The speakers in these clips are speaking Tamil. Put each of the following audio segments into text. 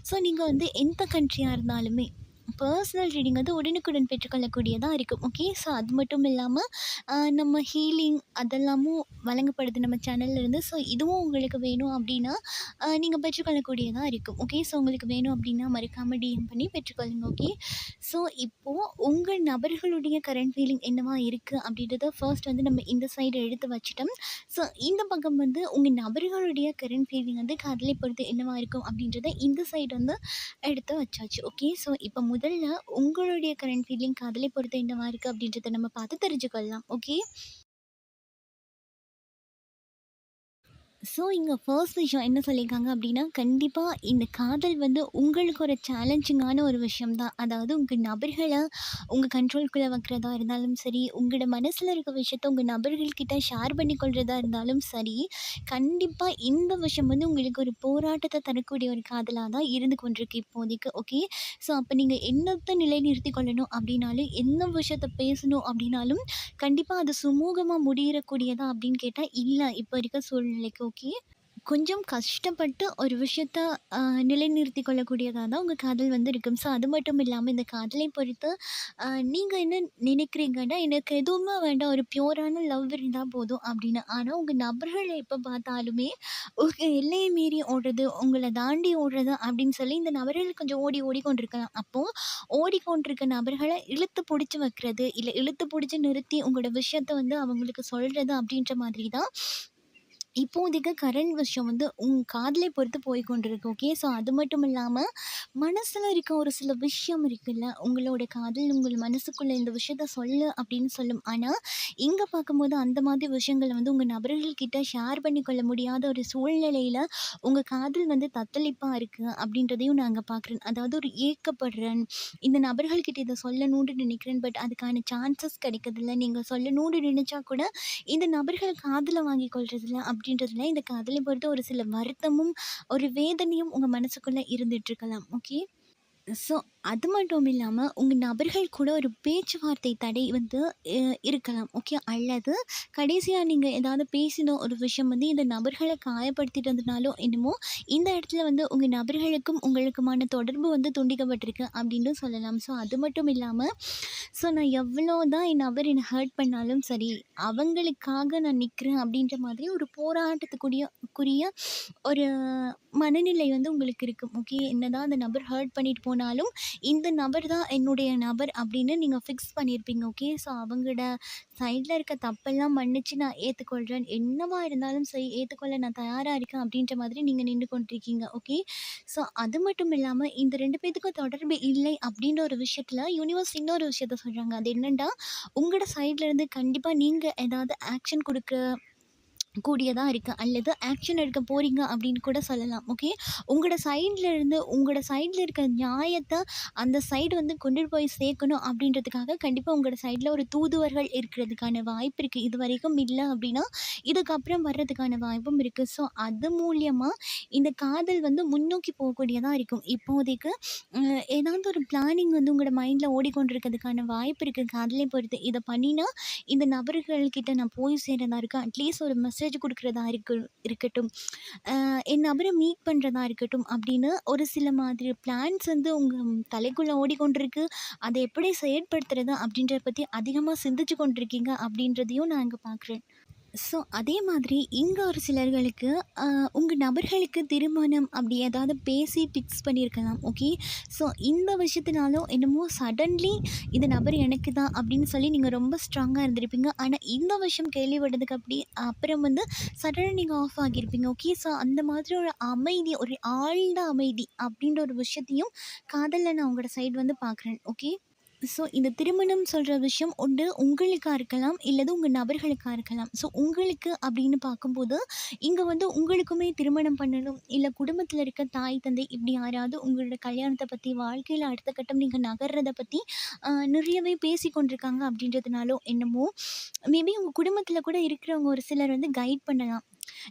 ஸோ நீங்கள் வந்து எந்த கண்ட்ரியாக இருந்தாலுமே பர்சனல் ரீடிங் வந்து உடனுக்குடன் பெற்றுக்கொள்ளக்கூடியதாக இருக்கும். ஓகே. ஸோ அது மட்டும் இல்லாமல் நம்ம ஹீலிங் அதெல்லாமும் வழங்கப்படுது நம்ம சேனல்ல இருந்து. ஸோ இதுவும் உங்களுக்கு வேணும் அப்படின்னா நீங்கள் பெற்றுக்கொள்ளக்கூடியதாக இருக்கும். ஓகே. ஸோ உங்களுக்கு வேணும் அப்படின்னா மறக்காமல் டிஎம் பண்ணி பெற்றுக்கொள்ளுங்க. ஓகே. ஸோ இப்போது உங்கள் நபர்களுடைய கரண்ட் ஃபீலிங் என்னவா இருக்குது அப்படின்றத ஃபர்ஸ்ட் வந்து நம்ம இந்த சைடு எடுத்து வச்சுட்டோம். ஸோ இந்த பக்கம் வந்து உங்கள் நபர்களுடைய கரண்ட் ஃபீலிங் வந்து காதலை பொறுத்து என்னவா இருக்கும் அப்படின்றத இந்த சைடு வந்து எடுத்து வச்சாச்சு. ஓகே. ஸோ இப்போ முதல்ல உங்களுடைய கரண்ட் ஃபீலிங் காதலை பொறுத்து என்னவா இருக்குது அப்படின்றத நம்ம பார்த்து தெரிஞ்சுக்கொள்ளலாம். ஓகே. ஸோ இங்கே ஃபர்ஸ்ட் விஷயம் என்ன சொல்லியிருக்காங்க அப்படின்னா, கண்டிப்பாக இந்த காதல் வந்து உங்களுக்கு ஒரு சேலஞ்சிங்கான ஒரு விஷயம் தான். அதாவது உங்கள் நபர்கள உங்கள் கண்ட்ரோல்குள்ளே வைக்கிறதா இருந்தாலும் சரி, உங்களோட மனசில் இருக்க விஷயத்த உங்கள் நபர்கள்கிட்ட ஷேர் பண்ணிக்கொள்றதா இருந்தாலும் சரி, கண்டிப்பாக இந்த விஷயம் வந்து உங்களுக்கு ஒரு போராட்டத்தை தரக்கூடிய ஒரு காதலாக தான் இருந்து கொண்டிருக்கு இப்போதைக்கு. ஓகே. ஸோ அப்போ நீங்கள் என்னத்தை நிலைநிறுத்திக் கொள்ளணும் அப்படின்னாலும், என்ன விஷயத்த பேசணும் அப்படின்னாலும், கண்டிப்பாக அது சுமூகமாக முடியறக்கூடியதா அப்படின்னு கேட்டால் இல்லை இப்போ இருக்க சூழ்நிலைக்கு. ஓகே. கொஞ்சம் கஷ்டப்பட்டு ஒரு விஷயத்த நிலைநிறுத்திக் கொள்ளக்கூடியதா தான் உங்க காதல் வந்து இருக்கும். ஸோ அது மட்டும் இல்லாம இந்த காதலை பொறுத்து நீங்க என்ன நினைக்கிறீங்கன்னா, எனக்கு எதுவுமே வேண்டாம். ஒரு பியூரான லவ் இருந்தா போதும் அப்படின்னு. ஆனா உங்க நபர்கள எப்ப பார்த்தாலுமே உங்க எல்லையை மீறி ஓடுறது, உங்கள தாண்டி ஓடுறது அப்படின்னு சொல்லி இந்த நபர்கள் கொஞ்சம் ஓடி ஓடி கொண்டிருக்கலாம். அப்போ ஓடிக்கொண்டிருக்க நபர்கள இழுத்து புடிச்சு வைக்கிறது, இல்ல இழுத்து புடிச்சு நிறுத்தி உங்களோட விஷயத்த வந்து அவங்களுக்கு சொல்றது அப்படின்ற மாதிரி தான் இப்போதைக்கு கரண்ட் விஷயம் வந்து காதலை பொறுத்து போய் கொண்டிருக்கு. ஓகே. ஸோ அது மட்டும் இல்லாமல் மனசில் இருக்க ஒரு சில விஷயம் இருக்குல்ல, உங்களோட காதல் உங்கள் மனசுக்குள்ளே இந்த விஷயத்த சொல்லு அப்படின்னு சொல்லும். ஆனால் இங்கே பார்க்கும்போது அந்த மாதிரி விஷயங்களை வந்து உங்கள் நபர்கள்கிட்ட ஷேர் பண்ணிக்கொள்ள முடியாத ஒரு சூழ்நிலையில் உங்கள் காதல் வந்து தத்தளிப்பாக இருக்குது அப்படின்றதையும் நாங்கள் பார்க்குறேன். அதாவது ஒரு ஏக்கப்படுறேன், இந்த நபர்கள்கிட்ட இதை சொல்லணும்னு நினைக்கிறேன், பட் அதுக்கான சான்சஸ் கிடைக்கிறதில்ல. நீங்கள் சொல்லணும்னு நினச்சா கூட இந்த நபர்கள் காதுல வாங்கிக் கொள்றதில்ல அப்படின்றதுல இந்த காதலை பொறுத்து ஒரு சில வருத்தமும், ஒரு வேதனையும் உங்க மனசுக்குள்ள இருந்துட்டு இருக்கலாம். ஓகே. ஸோ அது மட்டும் இல்லாமல் உங்கள் நபர்கள் கூட ஒரு பேச்சுவார்த்தை தடை வந்து இருக்கலாம். ஓகே. அல்லது கடைசியாக நீங்கள் ஏதாவது பேசின ஒரு விஷயம் வந்து இந்த நபர்களை காயப்படுத்திட்டதுனாலோ என்னமோ இந்த இடத்துல வந்து உங்கள் நபர்களுக்கும் உங்களுக்குமான தொடர்பு வந்து துண்டிக்கப்பட்டிருக்கு அப்படின்னு சொல்லலாம். ஸோ அது மட்டும் இல்லாமல் ஸோ நான் எவ்வளோ தான் என் நபர் என்னை ஹர்ட் பண்ணாலும் சரி, அவங்களுக்காக நான் நிற்கிறேன் அப்படின்ற மாதிரி ஒரு குறிய ஒரு மனநிலை வந்து உங்களுக்கு இருக்கும். ஓகே. என்னதான் அந்த நபர் ஹர்ட் பண்ணிட்டு போனாலும், இந்த நபர் தான் என்னுடைய நபர் அப்படின்னு நீங்க ஃபிக்ஸ் பண்ணியிருப்பீங்க. ஓகே. ஸோ அவங்களோட சைட்ல இருக்க தப்பெல்லாம் மன்னிச்சு நான் ஏத்துக்கொள்றேன். என்னவா இருந்தாலும் சரி ஏத்துக்கொள்ள நான் தயாரா இருக்கேன் அப்படின்ற மாதிரி நீங்க நின்று கொண்டிருக்கீங்க. ஓகே. ஸோ அது மட்டும் இல்லாம இந்த 2 பேத்துக்கும் தொடர்பு இல்லை அப்படின்ற ஒரு விஷயத்துல யூனிவர்ஸ் இன்னொரு விஷயத்த சொல்றாங்க. அது என்னன்னா, உங்களோட சைட்ல இருந்து கண்டிப்பா நீங்க ஏதாவது ஆக்ஷன் குடுக்க கூடியதா இருக்கு. அல்லது ஆக்ஷன் எடுக்க போறீங்க அப்படின்னு கூட சொல்லலாம். ஓகே. உங்களோட சைட்ல இருக்க நியாயத்த அந்த சைடு வந்து கொண்டுட்டு போய் சேர்க்கணும் அப்படின்றதுக்காக கண்டிப்பா உங்களோட சைட்ல ஒரு தூதுவர்கள் இருக்கிறதுக்கான வாய்ப்பு இருக்கு. இதுவரைக்கும் இல்ல அப்படின்னா, இதுக்கப்புறம் வர்றதுக்கான வாய்ப்பும் இருக்கு. ஸோ அது மூலியமா இந்த காதல் வந்து முன்னோக்கி போகக்கூடியதா இருக்கும். இப்போதைக்கு ஏதாவது ஒரு பிளானிங் வந்து உங்களோட மைண்ட்ல ஓடிக்கொண்டிருக்கிறதுக்கான வாய்ப்பு இருக்கு காதலை பொறுத்து. இத பண்ணினா இந்த நபர்கள் கிட்ட நான் போய் சேர்றதா இருக்கு. அட்லீஸ்ட் ஒரு மெசேஜ் குடுக்குறதா இருக்கட்டும். என் நபர மீட் பண்றதா இருக்கட்டும் அப்படின்னு ஒரு சில மாதிரி பிளான்ஸ் வந்து உங்க தலைக்குள்ள ஓடிக்கொண்டிருக்கு. அத எப்படி செயற்படுத்துறது அப்படின்றத பத்தி அதிகமா சிந்திச்சு கொண்டிருக்கீங்க அப்படின்றதையும் நான் இங்க பார்க்குறேன். ஸோ அதே மாதிரி இங்கே ஒரு சிலர்களுக்கு உங்கள் நபர்களுக்கு திருமணம் அப்படி ஏதாவது பேசி ஃபிக்ஸ் பண்ணியிருக்கலாம். ஓகே. ஸோ இந்த விஷயத்தினாலும் என்னமோ சடன்லி இந்த நபர் எனக்கு தான் அப்படின்னு சொல்லி நீங்கள் ரொம்ப ஸ்ட்ராங்காக இருந்திருப்பீங்க. ஆனால் இந்த விஷயம் கேள்விப்பட்டதுக்கு அப்படி அப்புறம் வந்து சடனாக நீங்கள் ஆஃப் ஆகியிருப்பீங்க. ஓகே. ஸோ அந்த மாதிரி ஒரு அமைதி, ஒரு ஆழ்ந்த அமைதி அப்படின்ற ஒரு விஷயத்தையும் காதலில் நான் உங்களோட சைடு வந்து பார்க்குறேன். ஓகே. ஸோ இந்த திருமணம் சொல்கிற விஷயம் ஒன்று உங்களுக்கா இருக்கலாம், இல்லது உங்கள் நபர்களுக்கா இருக்கலாம். ஸோ உங்களுக்கு அப்படின்னு பார்க்கும்போது இங்கே வந்து உங்களுக்குமே திருமணம் பண்ணணும், இல்லை குடும்பத்தில் இருக்க தாய் தந்தை இப்படி யாராவது உங்களோட கல்யாணத்தை பற்றி, வாழ்க்கையில் அடுத்த கட்டம் நீங்கள் நகர்றதை பற்றி நிறையவே பேசி கொண்டிருக்காங்க அப்படின்றதுனாலோ என்னமோ மேபி உங்கள் குடும்பத்தில் கூட இருக்கிறவங்க ஒரு சிலர் வந்து கைட் பண்ணலாம்.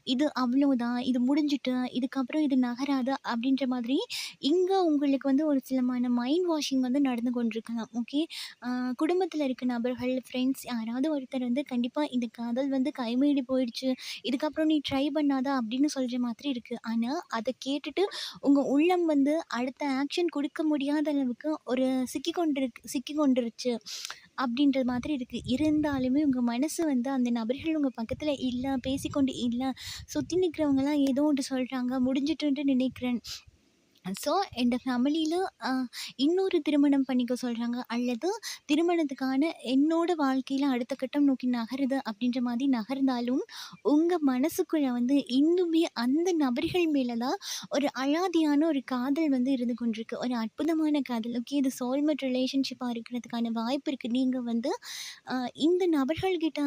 இது அவ்வளோதான், இது முடிஞ்சுட்டு, இதுக்கப்புறம் இது நகராது அப்படின்ற மாதிரி இங்க உங்களுக்கு வந்து ஒரு சிலமான மைண்ட் வாஷிங் வந்து நடந்து கொண்டிருக்கலாம். ஓகே. அ குடும்பத்தில இருக்க நபர்கள், ஃப்ரெண்ட்ஸ் யாராவது ஒருத்தர் வந்து கண்டிப்பா இந்த காதல் வந்து கைமீறி போயிடுச்சு, இதுக்கப்புறம் நீ ட்ரை பண்ணாத அப்படின்னு சொல்ற மாதிரி இருக்கு. ஆனா, அத கேட்டுட்டு உங்க உள்ளம் வந்து அடுத்த ஆக்ஷன் குடுக்க முடியாத அளவுக்கு ஒரு சிக்கிக் கொண்டுருச்சு அப்படின்ற மாதிரி இருக்கு. இருந்தாலுமே உங்க மனசு வந்து அந்த நபர்கள் உங்க பக்கத்துல இல்ல, பேசிக்கொண்டு இல்ல, சுத்தி நிக்கிறவங்கலாம் ஏதோ ஒன்று சொல்றாங்க, முடிஞ்சுட்டுன்ட்டு நினைக்கிறேன். ஸோ எங்க ஃபேமிலியில அ இன்னொரு திருமணம் பண்ணிக்க சொல்றாங்க. அல்லது திருமணத்துக்கான என்னோட வாழ்க்கையில அடுத்த கட்டம் நோக்கி நகருது அப்படின்ற மாதிரி நகர்ந்தாலும், உங்க மனசுக்குள்ள வந்து இன்னுமே அந்த நபர்கள் மேல தான் ஒரு அலாதியான ஒரு காதல் வந்து இருந்து கொண்டிருக்கு. ஒரு அற்புதமான காதல். ஓகே. இது சோல்மேட் ரிலேஷன்ஷிப்பா இருக்கிறதுக்கான வாய்ப்பு இருக்கு. நீங்க வந்து அ இந்த நபர்கள்கிட்ட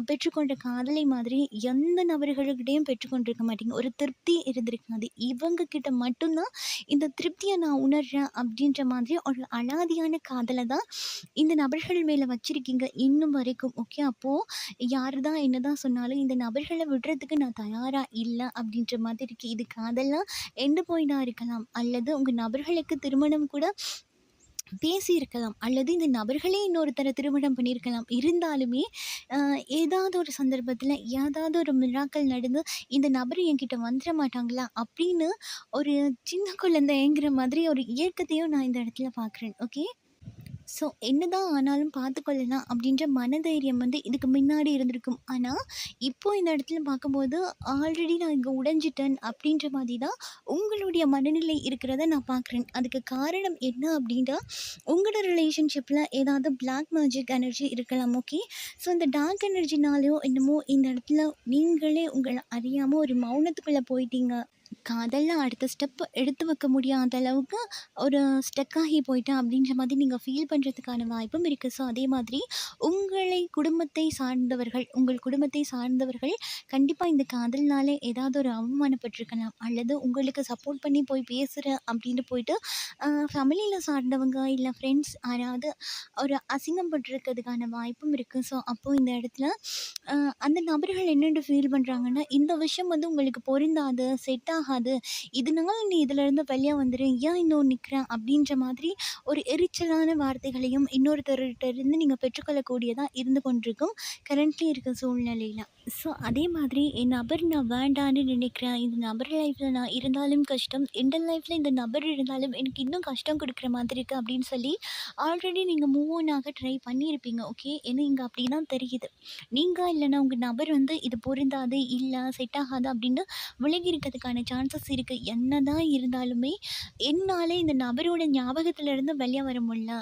பெற்றுக்கொண்ட காதலை மாதிரி எந்த நபர்கள்கிட்டயும் பெற்றுக்கொண்டிருக்க மாட்டீங்க. ஒரு திருப்தி இருந்திருக்காது. இவங்க கிட்ட மட்டும் தான் இந்த திருப்திய நான் உணர்றேன் அப்படின்ற மாதிரி ஒரு அலாதியான காதல தான் இந்த நபர்கள் மேல வச்சிருக்கீங்க இன்னும் வரைக்கும். ஓகே. அப்போ யாரு தான் என்னதான் சொன்னாலும் இந்த நபர்கள விடுறதுக்கு நான் தயாரா இல்ல அப்படின்ற மாதிரி இருக்கு. இது காதலா எண்ட் பாயிண்ட்டா இருக்கலாம். அல்லது உங்க நபர்களுக்கு திருமணம் கூட பேசியிருக்கலாம். அல்லது இந்த நபர்களே இன்னொருத்தர திருமணம் பண்ணியிருக்கலாம். இருந்தாலுமே, அ ஏதாவது ஒரு சந்தர்ப்பத்தில, ஏதாவது ஒரு மிராக்கிள் நடந்து, இந்த நபர் என்கிட்ட வந்துர மாட்டாங்களா? அப்படின்னு ஒரு சின்ன குழந்தை ஏங்குற மாதிரி ஒரு ஏக்கத்தையும் நான் இந்த இடத்துல பார்க்குறேன். ஓகே. ஸோ என்னதான் ஆனாலும் பார்த்துக்கொள்ளலாம் அப்படின்ற மனதைரியம் வந்து இதுக்கு முன்னாடி இருந்திருக்கும். ஆனா, இப்போ இந்த இடத்துல பார்க்கும்போது, ஆல்ரெடி நான் இங்க உடைஞ்சுட்டேன் அப்படின்ற மாதிரி தான் உங்களுடைய மனநிலை இருக்கிறத நான் பார்க்குறேன். அதுக்கு காரணம் என்ன அப்படின்னா, உங்களோட ரிலேஷன்ஷிப்பில ஏதாவது பிளாக் மேஜிக் எனர்ஜி இருக்கலாம். ஓகே. ஸோ இந்த டார்க் எனர்ஜினாலயோ என்னமோ இந்த இடத்துல நீங்களே உங்கள அறியாம ஒரு மௌனத்துக்குள்ள போயிட்டீங்க. காதல்ல அடுத்த ஸ்டெப் எடுத்து வைக்க முடியாத அளவுக்கு ஒரு ஸ்டக் ஆகி போயிட்டேன் அப்படின்ற மாதிரி நீங்கள் ஃபீல் பண்ணுறதுக்கான வாய்ப்பும் இருக்குது. ஸோ அதே மாதிரி உங்கள் குடும்பத்தை சார்ந்தவர்கள் கண்டிப்பாக இந்த காதல்னாலே ஏதாவது ஒரு அவமானப்பட்டிருக்கலாம். அல்லது உங்களுக்கு சப்போர்ட் பண்ணி போய் பேசுகிறேன் அப்படின்னு போயிட்டு ஃபேமிலியில் சார்ந்தவங்க இல்லை ஃப்ரெண்ட்ஸ் யாராவது ஒரு அசிங்கப்பட்டிருக்கிறதுக்கான வாய்ப்பும் இருக்குது. ஸோ அப்போது இந்த இடத்துல அந்த நபர்கள் என்னென்று ஃபீல் பண்ணுறாங்கன்னா, இந்த விஷயம் வந்து உங்களுக்கு பொருந்தாது, செட் ஆகாது. இதனால நீ இதுலேருந்து வெளிய வந்துரு. ஏன் இன்னும் நிற்கிற? அப்படின்ற மாதிரி ஒரு எரிச்சலான வார்த்தைகளையும் இன்னொருத்தர்கிட்ட இருந்து நீங்க பெற்றுக்கொள்ளக்கூடியதா இருந்து கொண்டிருக்கும். கரண்ட்லி இருக்க சூழ்நிலையில. ஸோ அதே மாதிரி என் நபர் நான் வேண்டான்னு நினைக்கிறேன். இந்த நபர் லைஃப்ல நான் இருந்தாலும் கஷ்டம். எந்த லைஃப்ல இந்த நபர் இருந்தாலும் எனக்கு இன்னும் கஷ்டம் குடுக்குற மாதிரி இருக்கு அப்படின்னு சொல்லி ஆல்ரெடி நீங்க மூவ் ஆன் ஆக ட்ரை பண்ணியிருப்பீங்க. ஓகே. ஏன்னா இங்க அப்படி தான் தெரியுது. நீங்க இல்லைன்னா உங்க நபர் வந்து இது பொருந்தாது, இல்ல செட் ஆகாது அப்படின்னு விலகி இருக்கிறதுக்கான சான்சஸ் இருக்கு. என்னதான் இருந்தாலுமே என்னால இந்த நபரோட ஞாபகத்துல இருந்து வெளிய வர முடியல.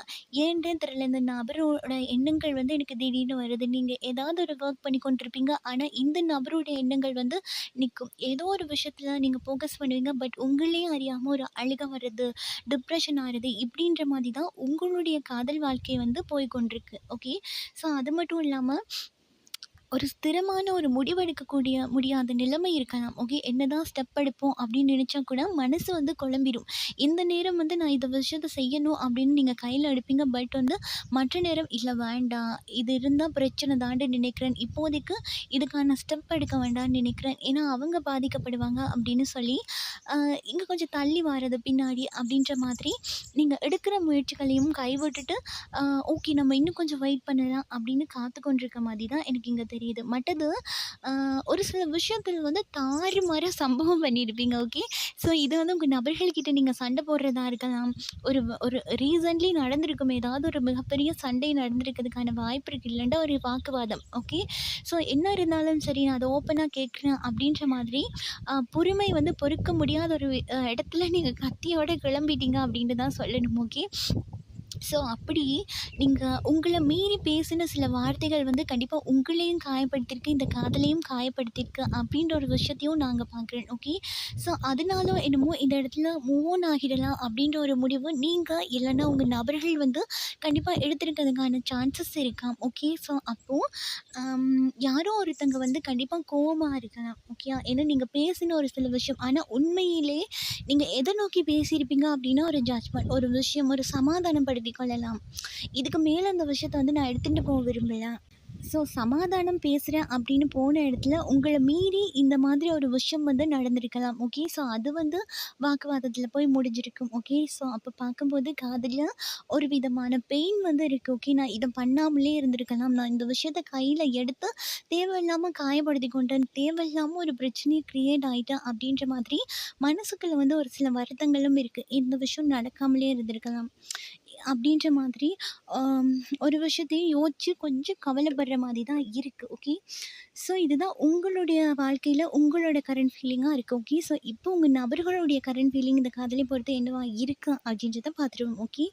ஏன்டே தெரியல. இந்த நபரோட எண்ணங்கள் வந்து எனக்கு திடீர்னு வருது. நீங்க ஏதாவது ஒரு ஒர்க் பண்ணி கொண்டிருப்பீங்க. ஆனா இந்த நபருடைய எண்ணங்கள் வந்து நிக்கும். ஏதோ ஒரு விஷயத்துல நீங்க ஃபோக்கஸ் பண்ணுவீங்க. பட் உங்களே அறியாம ஒரு அழுகை வர்றது, டிப்ரஷன் ஆறது இப்படின்ற மாதிரி தான் உங்களுடைய காதல் வாழ்க்கை வந்து போய் கொண்டிருக்கு. ஓகே. ஸோ அது மட்டும் இல்லாம ஒரு ஸ்திரமான ஒரு முடிவெடுக்கக்கூடிய முடியாத நிலைமை இருக்கலாம். ஓகே. என்னதான் ஸ்டெப் எடுப்போம் அப்படின்னு நினைச்சா கூட மனசு வந்து குழம்பிடும். இந்த நேரம் வந்து நான் இந்த விஷயத்த செய்யணும் அப்படின்னு நீங்க கையில எடுப்பீங்க. பட் வந்து மற்ற நேரம் இல்ல வேண்டாம். இது இருந்தா பிரச்சனை தான்ட்டு நினைக்கிறேன். இப்போதைக்கு இதுக்கான ஸ்டெப் எடுக்க வேண்டாம்னு நினைக்கிறேன். ஏன்னா அவங்க பாதிக்கப்படுவாங்க அப்படின்னு சொல்லி இங்க கொஞ்சம் தள்ளி வாரது பின்னாடி அப்படின்ற மாதிரி நீங்க எடுக்கிற முயற்சிகளையும் கைவிட்டுட்டு அ ஓகே நம்ம இன்னும் கொஞ்சம் வெயிட் பண்ணலாம் அப்படின்னு காத்து கொண்டிருக்க மாதிரி தான் எனக்கு இங்க தெரியுது. மற்றது அ ஒரு சில விஷயத்தில் வந்து தாறுமாறா சம்பவம் பண்ணியிருப்பீங்க. ஓகே. ஸோ இது வந்து உங்க நபர்கள்கிட்ட நீங்க சண்டை போடுறதா இருக்கலாம். ஒரு ரீசன்ட்லி நடந்திருக்கும். ஏதாவது ஒரு மிகப்பெரிய சண்டை நடந்திருக்கிறதுக்கான வாய்ப்பு இருக்கு. இல்லைன்னா ஒரு வாக்குவாதம். ஓகே. ஸோ என்ன இருந்தாலும் சரி நான் அத ஓப்பனா கேட்குறேன் அப்படின்ற மாதிரி பொறுமை வந்து பொறுக்க முடியாத ஒரு இடத்துல நீங்க கத்தியோட கிளம்பிட்டீங்க அப்படின்னு தான் சொல்லணும். ஓகே. ஸோ அப்படி நீங்க உங்கள மீறி பேசின சில வார்த்தைகள் வந்து கண்டிப்பா உங்களையும் காயப்படுத்தியிருக்கு, இந்த காதலையும் காயப்படுத்தியிருக்கு அப்படின்ற ஒரு விஷயத்தையும் நாங்க பார்க்குறேன். ஓகே. ஸோ அதனால என்னமோ இந்த இடத்துல மூவ் ஆன் ஆகிடலாம் அப்படின்ற ஒரு முடிவு நீங்க இல்லைன்னா உங்க நபர்கள் வந்து கண்டிப்பா எடுத்திருக்கிறதுக்கான சான்சஸ் இருக்காம். ஓகே. ஸோ அப்போ யாரோ ஒருத்தங்க வந்து கண்டிப்பா கோவமா இருக்கலாம். ஓகேயா. ஏன்னா நீங்க பேசின ஒரு சில விஷயம். ஆனா உண்மையிலே நீங்க எத நோக்கி பேசியிருப்பீங்க அப்படின்னா ஒரு ஜட்ஜ்மெண்ட், ஒரு விஷயம், ஒரு சமாதானப்படுத்திக் கொள்ளலாம். இதுக்கு மேல அந்த விஷயத்த வந்து நான் எடுத்துட்டு போக விரும்பல. ஸோ சமாதானம் பேசுகிறேன் அப்படின்னு போன இடத்துல உங்களை மீறி இந்த மாதிரி ஒரு விஷயம் வந்து நடந்திருக்கலாம். ஓகே. ஸோ அது வந்து வாக்குவாதத்தில் போய் முடிஞ்சிருக்கும். ஓகே. ஸோ அப்போ பார்க்கும்போது காதலில் ஒரு விதமான பெயின் வந்து இருக்குது. ஓகே. நான் இதை பண்ணாமலே இருந்திருக்கலாம். நான் இந்த விஷயத்த கையில் எடுத்து தேவையில்லாமல் காயப்படுத்தி கொண்டேன், தேவையில்லாமல் ஒரு பிரச்சனையை க்ரியேட் ஆகிட்டேன் அப்படின்ற மாதிரி மனசுக்குள்ளே வந்து ஒரு சில வருத்தங்களும் இருக்குது. இந்த விஷயம் நடக்காமலே இருந்திருக்கலாம் அப்படின்ற மாதிரி ஆம், ஒரு விஷயத்தையும் யோசிச்சு கொஞ்சம் கவலைப்படுற மாதிரி தான் இருக்குது. ஓகே. ஸோ இதுதான் உங்களுடைய வாழ்க்கையில் உங்களோட கரண்ட் ஃபீலிங்காக இருக்குது. ஓகே. ஸோ இப்போ உங்கள் நபர்களுடைய கரண்ட் ஃபீலிங் இந்த காதலை பொறுத்து என்னவா இருக்கு அப்படின்றத பார்த்துருவோம். ஓகே.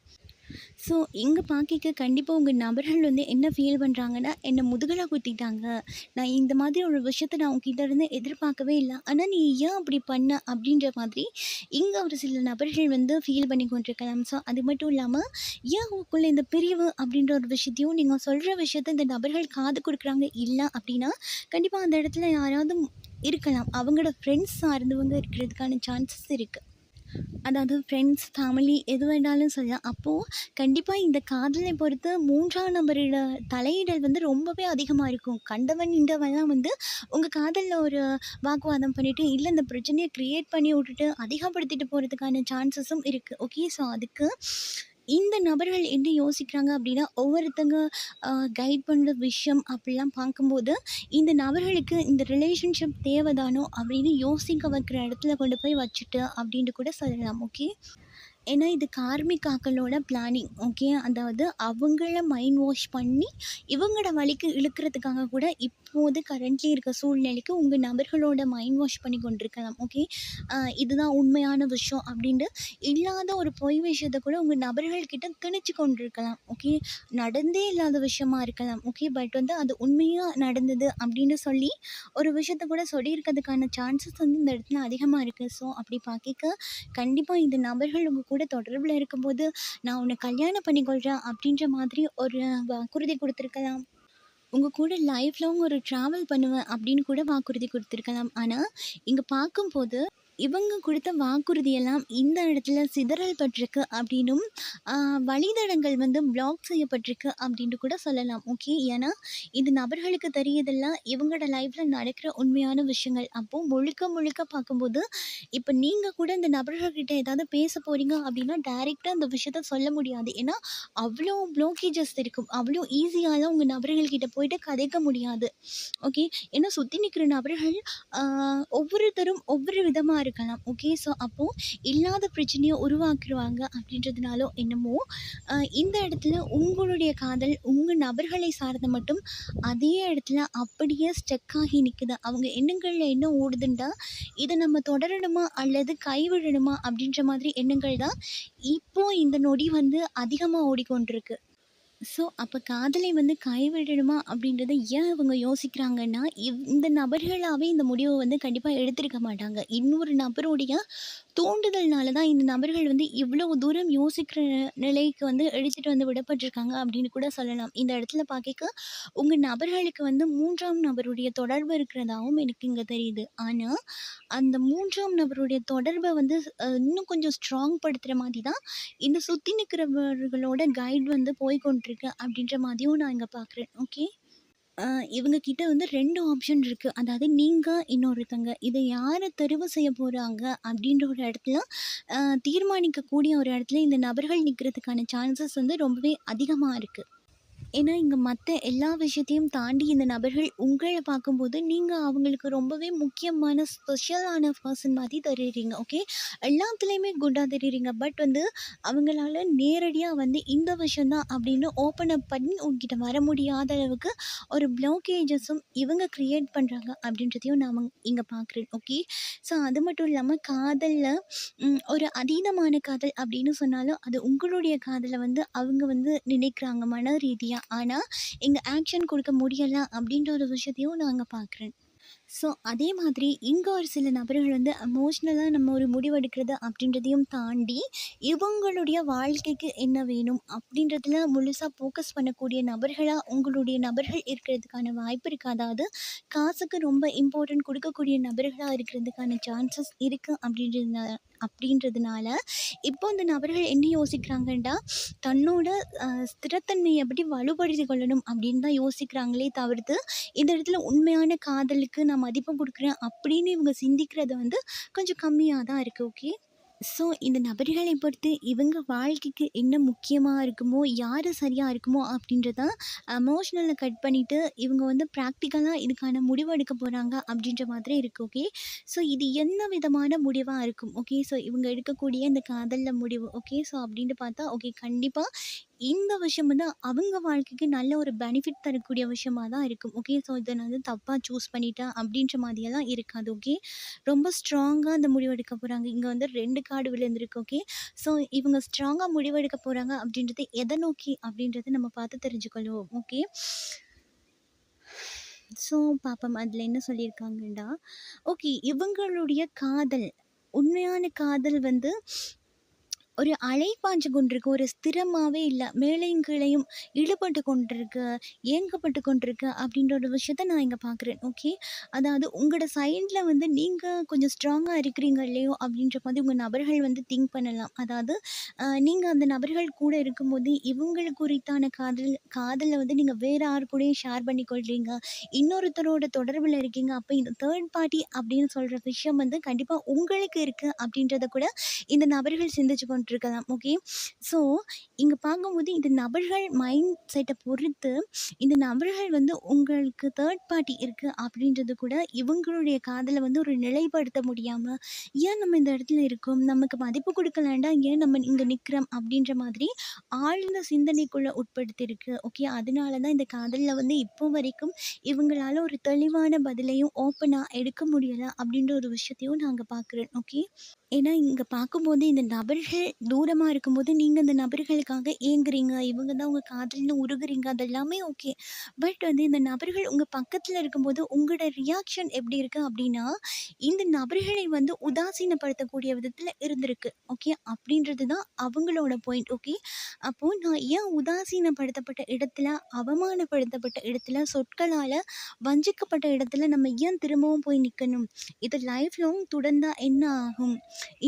ஸோ இங்கே பார்க்க கண்டிப்பாக உங்கள் நபர்கள் வந்து என்ன ஃபீல் பண்ணுறாங்கன்னா, என்னை முதுகலா குத்திட்டாங்க, நான் இந்த மாதிரி ஒரு விஷயத்த நான் உங்ககிட்ட இருந்து எதிர்பார்க்கவே இல்லை, ஆனால் நீ ஏன் அப்படி பண்ண அப்படின்ற மாதிரி இங்கே ஒரு சில நபர்கள் வந்து ஃபீல் பண்ணி கொண்டிருக்கலாம். ஸோ அது மட்டும் இல்லாமல் ஏன் உங்களுக்குள்ள இந்த பிரிவு அப்படின்ற ஒரு விஷயத்தையும் நீங்கள் சொல்கிற விஷயத்த இந்த நபர்கள் காது கொடுக்குறாங்க இல்லை அப்படின்னா கண்டிப்பாக அந்த இடத்துல யாராவது இருக்கலாம். அவங்களோட ஃப்ரெண்ட்ஸ் சார்ந்தவங்க இருக்கிறதுக்கான சான்சஸ் இருக்குது. அதாவது ஃப்ரெண்ட்ஸ், ஃபேமிலி எது வேணாலும் சொல்லலாம். அப்போது கண்டிப்பாக இந்த காதலை பொறுத்து 3ஆம் நபரோட தலையிடல் வந்து ரொம்பவே அதிகமாக இருக்கும். கண்டவன் நின்றவன்லாம் வந்து உங்கள் காதலில் ஒரு வாக்குவாதம் பண்ணிவிட்டு, இல்லை இந்த பிரச்சனையை க்ரியேட் பண்ணி விட்டுட்டு அதிகப்படுத்திட்டு போகிறதுக்கான சான்சஸும் இருக்குது. ஓகே. ஸோ அதுக்கு இந்த நபர்கள் என்ன யோசிக்கிறாங்க அப்படின்னா, ஒவ்வொருத்தங்க கைட் பண்ணுற விஷயம் அப்படிலாம் பார்க்கும்போது, இந்த நபர்களுக்கு இந்த ரிலேஷன்ஷிப் தேவைதானோ அப்படின்னு யோசிக்க வைக்கிற இடத்துல கொண்டு போய் வச்சுட்டு அப்படின்ட்டு கூட சொல்லலாம். ஓகே. ஏன்னா இது கார்மிக் ஆக்களோட பிளானிங். ஓகே. அதாவது அவங்கள மைண்ட் வாஷ் பண்ணி இவங்களோட வழிக்கு இழுக்கிறதுக்காக கூட இப்போது கரண்ட்லி இருக்க சூழ்நிலைக்கு உங்கள் நபர்களோட மைண்ட் வாஷ் பண்ணி கொண்டிருக்கலாம். ஓகே. இதுதான் உண்மையான விஷயம் அப்படின்ட்டு இல்லாத ஒரு பொய் விஷயத்த கூட உங்கள் நபர்கள்கிட்ட திணிச்சு கொண்டிருக்கலாம். ஓகே. நடந்தே இல்லாத விஷயமா இருக்கலாம். ஓகே. பட் வந்து அது உண்மையாக நடந்தது அப்படின்னு சொல்லி ஒரு விஷயத்த கூட சொல்லியிருக்கிறதுக்கான சான்சஸ் வந்து இந்த இடத்துல அதிகமாக இருக்குது. ஸோ அப்படி பார்க்க கண்டிப்பாக இந்த நபர்கள் உங்கள் கூட தொடர்பில் இருக்கும்போது நான் உன்னை கல்யாணம் பண்ணிக்கொள்கிறேன் அப்படின்ற மாதிரி ஒரு வாக்குறுதி கொடுத்துருக்கலாம். உங்கள் கூட லைஃப் லாங் ஒரு ட்ராவல் பண்ணுவேன் அப்படின்னு கூட வாக்குறுதி கொடுத்துருக்கலாம். ஆனால் இங்கே பார்க்கும்போது இவங்க கொடுத்த வாக்குறுதியெல்லாம் இந்த இடத்துல சிதறல் பட்டிருக்கு அப்படின்னும் வழித்தடங்கள் வந்து பிளாக் செய்யப்பட்டிருக்கு அப்படின்ட்டு கூட சொல்லலாம். ஓகே. ஏன்னா இந்த நபர்களுக்கு தெரியதெல்லாம் இவங்களோட லைஃப்பில் நடக்கிற உண்மையான விஷயங்கள். அப்போது முழுக்க முழுக்க பார்க்கும்போது இப்போ நீங்கள் கூட இந்த நபர்கள்கிட்ட ஏதாவது பேச போகிறீங்க அப்படின்னா டைரெக்டாக அந்த விஷயத்த சொல்ல முடியாது. ஏன்னா அவ்வளோ ப்ளோக்கேஜஸ் இருக்கும். அவ்வளோ ஈஸியாலாம் உங்கள் நபர்கள்கிட்ட போயிட்டு கதைக்க முடியாது. ஓகே. ஏன்னா சுற்றி நிற்கிற நபர்கள் ஒவ்வொருத்தரும் ஒவ்வொரு விதமாக இருக்கலாம். ஓகே. ஸோ அப்போது இல்லாத பிரச்சனையை உருவாக்கிடுவாங்க அப்படின்றதுனாலோ என்னமோ இந்த இடத்துல உங்களுடைய காதல் உங்கள் நபர்களை சார்ந்த மட்டும் அதே இடத்துல அப்படியே ஸ்டக் ஆகி நிற்குது. அவங்க எண்ணங்களில் என்ன ஓடுதுண்டா, இதை நம்ம தொடரணுமா அல்லது கைவிடணுமா அப்படின்ற மாதிரி எண்ணங்கள் தான் இப்போ இந்த நொடி வந்து அதிகமாக ஓடிக்கொண்டிருக்கு. ஸோ அப்போ காதலை வந்து கைவிடணுமா அப்படின்றத ஏன் இவங்க யோசிக்கிறாங்கன்னா, இந்த நபர்களாவே இந்த முடிவை வந்து கண்டிப்பாக எடுத்திருக்க மாட்டாங்க. இன்னொரு நபருடைய தூண்டுதல்னால தான் இந்த நபர்கள் வந்து இவ்வளோ தூரம் யோசிக்கிற நிலைக்கு வந்து எடுத்துகிட்டு வந்து விடப்பட்டிருக்காங்க அப்படின்னு கூட சொல்லலாம். இந்த இடத்துல பார்க்க உங்கள் நபர்களுக்கு வந்து 3ஆம் நபருடைய தொடர்பு இருக்கிறதாவும் எனக்கு இங்கே தெரியுது. ஆனால் அந்த 3ஆம் நபருடைய தொடர்பை வந்து இன்னும் கொஞ்சம் ஸ்ட்ராங் படுத்துகிற மாதிரி தான் இந்த சுற்றி நிற்கிறவர்களோட கைட் வந்து போய் கொண்டிருக்கு அப்படின்ற மாதிரியும் நான் இங்கே பார்க்குறேன். ஓகே. இவங்க கிட்ட வந்து 2 ஆப்ஷன் இருக்குது. அதாவது நீங்க, இன்னொருத்தங்க. இதை யாரை தெரிவு செய்ய போகிறாங்க அப்படின்ற ஒரு இடத்துல தீர்மானிக்கக்கூடிய ஒரு இடத்துல இந்த நபர்கள் நிற்கிறதுக்கான சான்சஸ் வந்து ரொம்பவே அதிகமாக இருக்குது. ஏன்னா, இங்க மத்த எல்லா விஷயத்தையும் தாண்டி இந்த நபர்கள் உங்கள பார்க்கும்போது, நீங்க அவங்களுக்கு ரொம்பவே முக்கியமான ஸ்பெஷலான பர்சன் மாதிரி தெரியிறீங்க. ஓகே. எல்லாத்துலயுமே குட்டா தெரியிறீங்க. பட் வந்து அவங்களால நேரடியா வந்து இந்த விஷயம் தான் அப்படின்னு ஓப்பன் அப் பண்ணி உங்ககிட்ட வர முடியாத அளவுக்கு ஒரு ப்ளாக்கேஜஸும் இவங்க கிரியேட் பண்றாங்க அப்படின்றதையும் நாம இங்க பார்க்குறேன். ஓகே. ஸோ அது மட்டும் இல்லாம காதல்ல ஒரு அதீதமான காதல் அப்படின்னு சொன்னாலும், அது உங்களுடைய காதல வந்து அவங்க வந்து நினைக்கிறாங்க மன ரீதியா. ஆனா, இங்க ஆக்ஷன் கொடுக்க முடியல அப்படின்ற ஒரு விஷயத்தையும் நான் அங்க பார்க்குறேன். ஸோ அதே மாதிரி இங்கே ஒரு சில நபர்கள் வந்து எமோஷ்னலாக நம்ம ஒரு முடிவெடுக்கிறது அப்படின்றதையும் தாண்டி இவங்களுடைய வாழ்க்கைக்கு என்ன வேணும் அப்படின்றதுல முழுசாக ஃபோக்கஸ் பண்ணக்கூடிய நபர்களாக உங்களுடைய நபர்கள் இருக்கிறதுக்கான வாய்ப்பு இருக்குது. அதாவது காசுக்கு ரொம்ப இம்பார்ட்டன்ட் கொடுக்கக்கூடிய நபர்களாக இருக்கிறதுக்கான சான்சஸ் இருக்குது அப்படின்றதுனால அப்படின்றதுனால, இப்போ இந்த நபர்கள் என்ன யோசிக்கிறாங்கன்னா, தன்னோட ஸ்திரத்தன்மைய எப்படி வலுப்படுத்திக் கொள்ளணும் அப்படின்னு தான் யோசிக்கிறாங்களே தவிர்த்து, இந்த இடத்துல உண்மையான காதலுக்கு நான் மதிப்பு குடுக்குறேன் அப்படின்னு இவங்க சிந்திக்கிறது வந்து கொஞ்சம் கம்மியா தான் இருக்கு. ஓகே. ஸோ இந்த நபர்களை பொறுத்து இவங்க வாழ்க்கைக்கு என்ன முக்கியமாக இருக்குமோ, யார் சரியாக இருக்குமோ அப்படின்றத எமோஷ்னலை கட் பண்ணிவிட்டு இவங்க வந்து ப்ராக்டிக்கலாக இதுக்கான முடிவு எடுக்க போகிறாங்க அப்படின்ற மாதிரி இருக்குது. ஓகே. ஸோ இது என்ன விதமான முடிவாக இருக்கும். ஓகே. ஸோ இவங்க எடுக்கக்கூடிய இந்த காதலில் முடிவு. ஓகே. ஸோ அப்படின்ட்டு பார்த்தா ஓகே கண்டிப்பாக இந்த விஷயம் வந்து அவங்க வாழ்க்கைக்கு நல்ல ஒரு பெனிஃபிட் தரக்கூடிய விஷயமா தான் இருக்கும். ஓகே. ஸோ இதை நான் வந்து தப்பாக சூஸ் பண்ணிட்டேன் அப்படின்ற மாதிரியெல்லாம் இருக்காது. ஓகே. ரொம்ப ஸ்ட்ராங்கா அந்த முடிவெடுக்க போறாங்க. இங்க வந்து 2 கார்டு விழுந்திருக்கு. ஓகே. ஸோ இவங்க ஸ்ட்ராங்கா முடிவெடுக்க போறாங்க அப்படின்றது எத நோக்கி அப்படின்றத நம்ம பார்த்து தெரிஞ்சுக்கொள்வோம். ஓகே. ஸோ பாப்போம் அதில என்ன சொல்லியிருக்காங்கன்னா, ஓகே இவங்களுடைய காதல், உண்மையான காதல் வந்து ஒரு அலை பாய்ஞ்சு கொண்டிருக்கு. ஒரு ஸ்திரமாவே இல்ல. மேலேயும் கீழேயும் இழுபட்டு கொண்டிருக்கு, ஏங்கப்பட்டு கொண்டிருக்கு அப்படின்ற ஒரு விஷயத்த நான் இங்க பார்க்குறேன். ஓகே. அதாவது உங்களோட சைட்ல வந்து நீங்க கொஞ்சம் ஸ்ட்ராங்கா இருக்கிறீங்க இல்லையோ அப்படின்ற மாதிரி உங்க நபர்கள் வந்து திங்க் பண்ணலாம். அதாவது நீங்க அந்த நபர்கள் கூட இருக்கும்போது இவங்களுக்கு குறித்தான காதல வந்து நீங்க வேற யார் கூடயும் ஷேர் பண்ணிக்கொள்றீங்க. இன்னொருத்தரோட தொடர்புல இருக்கீங்க. அப்ப இந்த தேர்ட் பார்ட்டி அப்படின்னு சொல்ற விஷயம் வந்து கண்டிப்பா உங்களுக்கு இருக்கு அப்படின்றத கூட இந்த நபர்கள் சிந்திச்சு கொண்டிருக்கலாம். ஓகே. ஸோ இங்க பார்க்கும்போது இந்த நபர்கள் மைண்ட் செட்டை பொறுத்து இந்த நபர்கள் வந்து உங்களுக்கு தேர்ட் பார்ட்டி இருக்கு அப்படின்றது கூட இவங்களுடைய காதலை வந்து ஒரு நிலைப்படுத்த முடியாம, ஏன் நம்ம இந்த இடத்துல இருக்கோம், நமக்கு மதிப்பு கொடுக்கலாண்டா, ஏன் நம்ம இங்க நிக்கிறோம் அப்படின்ற மாதிரி ஆழ்ந்த சிந்தனைக்குள்ள உட்படுத்தியிருக்கு. ஓகே. அதனால தான் இந்த காதல்ல வந்து இப்போ வரைக்கும் இவங்களால ஒரு தெளிவான பதிலையும் ஓப்பனா எடுக்க முடியல அப்படின்ற ஒரு விஷயத்தையும் நாங்க பார்க்குறேன். ஓகே. ஏன்னா, இங்க பார்க்கும்போது இந்த நபர்கள் தூரமா இருக்கும்போது, நீங்க அந்த நபர்களுக்காக ஏங்குறீங்க. இவங்க தான் உங்க காதல்ன்னு உருகுறீங்க. அது எல்லாமே ஓகே. பட் வந்து இந்த நபர்கள் உங்க பக்கத்துல இருக்கும்போது, உங்களோட ரியாக்ஷன் எப்படி இருக்கு அப்டின்னா, இந்த நபர்களை வந்து உதாசீனப்படுத்தக்கூடிய விதத்துல இருந்திருக்கு. ஓகே. அப்படின்றது தான் அவங்களோட பாயிண்ட். ஓகே. அப்போ நான் ஏன் உதாசீனப்படுத்தப்பட்ட இடத்துல, அவமானப்படுத்தப்பட்ட இடத்துல, சொற்களால வஞ்சிக்கப்பட்ட இடத்துல நம்ம ஏன் திரும்பவும் போய் நிக்கணும்? இது லைஃப் லாங் தொடர்ந்தா என்ன ஆகும்?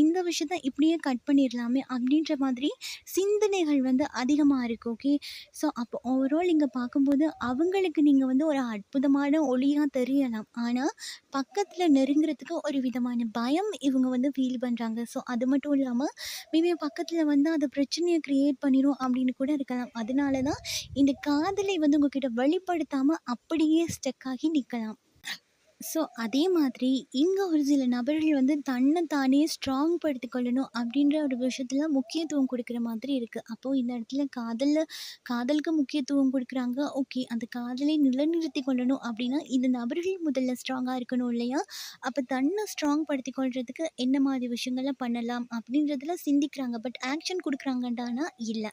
இந்த விஷயத்த இப்படியே கட் பண்ணிடலாமே அப்படின்ற மாதிரி சிந்தனைகள் வந்து அதிகமாக இருக்கு. ஓகே. ஸோ அப்போ ஓவரால் இங்கே பார்க்கும்போது அவங்களுக்கு நீங்கள் வந்து ஒரு அற்புதமான ஒளியாக தெரியலாம். ஆனால் பக்கத்தில் நெருங்குறதுக்கு ஒரு விதமான பயம் இவங்க வந்து ஃபீல் பண்ணுறாங்க. ஸோ அது மட்டும் இல்லாமல் மேபி பக்கத்தில் வந்து அது பிரச்சனையை க்ரியேட் பண்ணிடும் அப்படின்னு கூட இருக்கலாம். அதனால தான் இந்த காதலை வந்து உங்ககிட்ட வெளிப்படுத்தாமல் அப்படியே ஸ்டக் ஆகி நிற்கலாம். ஸோ அதே மாதிரி இங்க ஒரு சில நபர்கள் வந்து தன்ன தானே ஸ்ட்ராங் படுத்திக் கொள்ளணும் அப்படின்ற ஒரு விஷயத்துல முக்கியத்துவம் கொடுக்குற மாதிரி இருக்கு. அப்போ இந்த இடத்துல காதலுக்கு முக்கியத்துவம் கொடுக்குறாங்க. ஓகே. அந்த காதலை நிலைநிறுத்திக் கொள்ளணும் அப்படின்னா இந்த நபர்கள் முதல்ல ஸ்ட்ராங்கா இருக்கணும் இல்லையா? அப்ப தன்னை ஸ்ட்ராங் படுத்திக் கொள்றதுக்கு என்ன மாதிரி விஷயங்கள்லாம் பண்ணலாம் அப்படின்றதுல சிந்திக்கிறாங்க. பட் ஆக்ஷன் கொடுக்குறாங்கட்டானா இல்ல.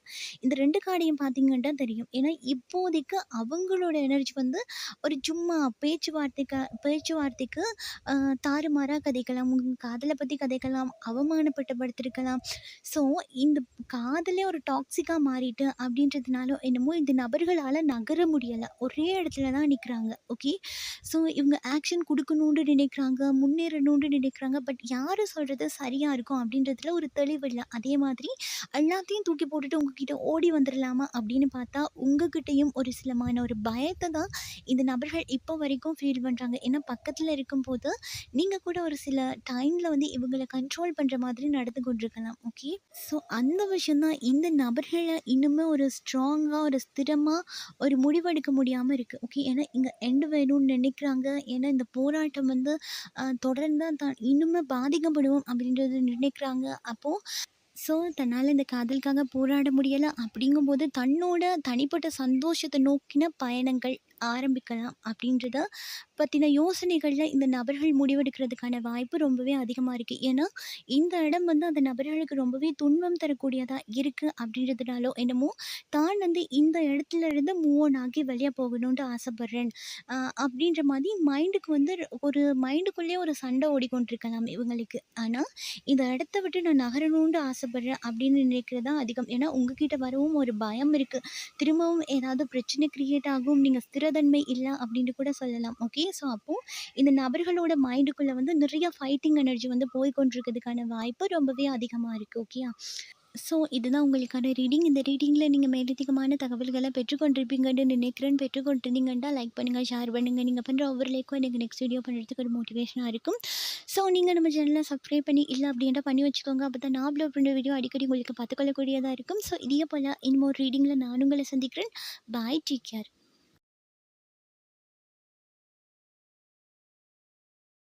இந்த 2 கார்டையும் பார்த்தீங்கன்னா தெரியும். ஏன்னா இப்போதைக்கு அவங்களோட எனர்ஜி வந்து ஒரு சும்மா பேச்சுவார்த்தைக்கு அ தாறுமாறா கதைக்கலாம். உங்க காதல பத்தி கதைக்கலாம். அவமானப்பட்டப்படுத்திருக்கலாம். ஸோ இந்த காதலே ஒரு டாக்ஸிக்கா மாறிட்டு அப்படின்றதுனால என்னமோ இந்த நபர்களால நகர முடியல. ஒரே இடத்துல தான் நிக்கிறாங்க. ஓகே. ஸோ இவங்க ஆக்ஷன் குடுக்கணும்னு நினைக்கிறாங்க, முன்னேறணும்னு நினைக்கிறாங்க. பட் யாரு சொல்றது சரியா இருக்கும் அப்படின்றதுல ஒரு தெளிவு இல்ல. அதே மாதிரி எல்லாத்தையும் தூக்கி போட்டுட்டு உங்ககிட்ட ஓடி வந்துரலாமா அப்படின்னு பார்த்தா, உங்ககிட்டயும் ஒரு சிலமான ஒரு பயத்த தான் இந்த நபர்கள் இப்போ வரைக்கும் ஃபீல் பண்றாங்க. ஏன்னா பக்கத்துல இருக்கும்போது, நீங்க கூட ஒரு சில டைம்ல வந்து இவங்கள கண்ட்ரோல் பண்ற மாதிரி நடந்து கொண்டிருக்கலாம். ஓகே. ஸோ அந்த விஷயம் தான் இந்த நபர்கள இன்னுமே ஒரு ஸ்ட்ராங்கா, ஒரு ஸ்திரமா ஒரு முடிவெடுக்க முடியாம இருக்கு. ஓகே. ஏன்னா இங்க எண்ட் வேணும்னு நினைக்கிறாங்க. ஏன்னா இந்த போராட்டம் வந்து தொடர்ந்தா இன்னுமே பாதிக்கப்படும் அப்படின்றது நினைக்கிறாங்க. அப்போ ஸோ, தன்னால இந்த காதலுக்காக போராட முடியல அப்படிங்கும்போது, தன்னோட தனிப்பட்ட சந்தோஷத்த நோக்கின பயணங்கள் ஆரம்பிக்கலாம் அப்படின்றத பத்தின யோசனைகள்ல இந்த நபர்கள் முடிவெடுக்கிறதுக்கான வாய்ப்பு ரொம்பவே அதிகமா இருக்கு. ஏன்னா, இந்த இடம் வந்து அந்த நபர்களுக்கு ரொம்பவே துன்பம் தரக்கூடியதா இருக்கு அப்படின்றதுனாலோ என்னமோ, தான் வந்து இந்த இடத்துல இருந்து மூவ் ஆன் ஆகி வெளிய போகணுன்ட்டு ஆசைப்படுறேன். அ அப்படின்ற மாதிரி மைண்டுக்கு வந்து ஒரு மைண்டுக்குள்ளேயே ஒரு சண்டை ஓடிக்கொண்டிருக்கலாம் இவங்களுக்கு. ஆனா இந்த இடத்த விட்டு நான் நகரணும்னு ஆசைப்படுறேன் அப்படின்னு நினைக்கிறது தான் அதிகம். ஏன்னா உங்ககிட்ட வரவும் ஒரு பயம் இருக்கு. திரும்பவும் ஏதாவது பிரச்சனை கிரியேட் ஆகும். நீங்க ஸ்திரத்தன்மை இல்ல அப்டின்ட்டு கூட சொல்லலாம். ஓகே. ஸோ அப்போ இந்த நபர்களோட மைண்டுக்குள்ள வந்து நிறைய ஃபைட்டிங் எனர்ஜி வந்து போய் கொண்டிருக்கிறதுக்கான வாய்ப்பு ரொம்பவே அதிகமா இருக்கு. ஓகேயா? ஸோ இதுதான் உங்களுக்கான ரீடிங். இந்த ரீடிங்கில நீங்க மேலதிகமான தகவல்கள பெற்றுக்கொண்டிருப்பீங்கன்னு நினைக்கிறேன். பெற்றுக்கொண்டிருந்தீங்கன்னா லைக் பண்ணுங்க, ஷேர் பண்ணுங்க. நீங்க பண்ற ஒவ்வொரு லைக்கும் எனக்கு நெக்ஸ்ட் வீடியோ பண்ணுறதுக்கு ஒரு மோட்டிவேஷனா இருக்கும். ஸோ நீங்க நம்ம சேனல சப்ஸ்கிரைப் பண்ணி இல்ல அப்டின்ட்டா பண்ணி வச்சுக்கோங்க. அப்பதான் நான் அப்லோட் பண்ற வீடியோ அடிக்கடி உங்களுக்கு பார்த்துக்கொள்ளக்கூடியதா இருக்கும். ஸோ இதே போல இன்னும் ஒரு ரீடிங்கில நான் உங்கள சந்திக்கிறேன். பாய். Take care.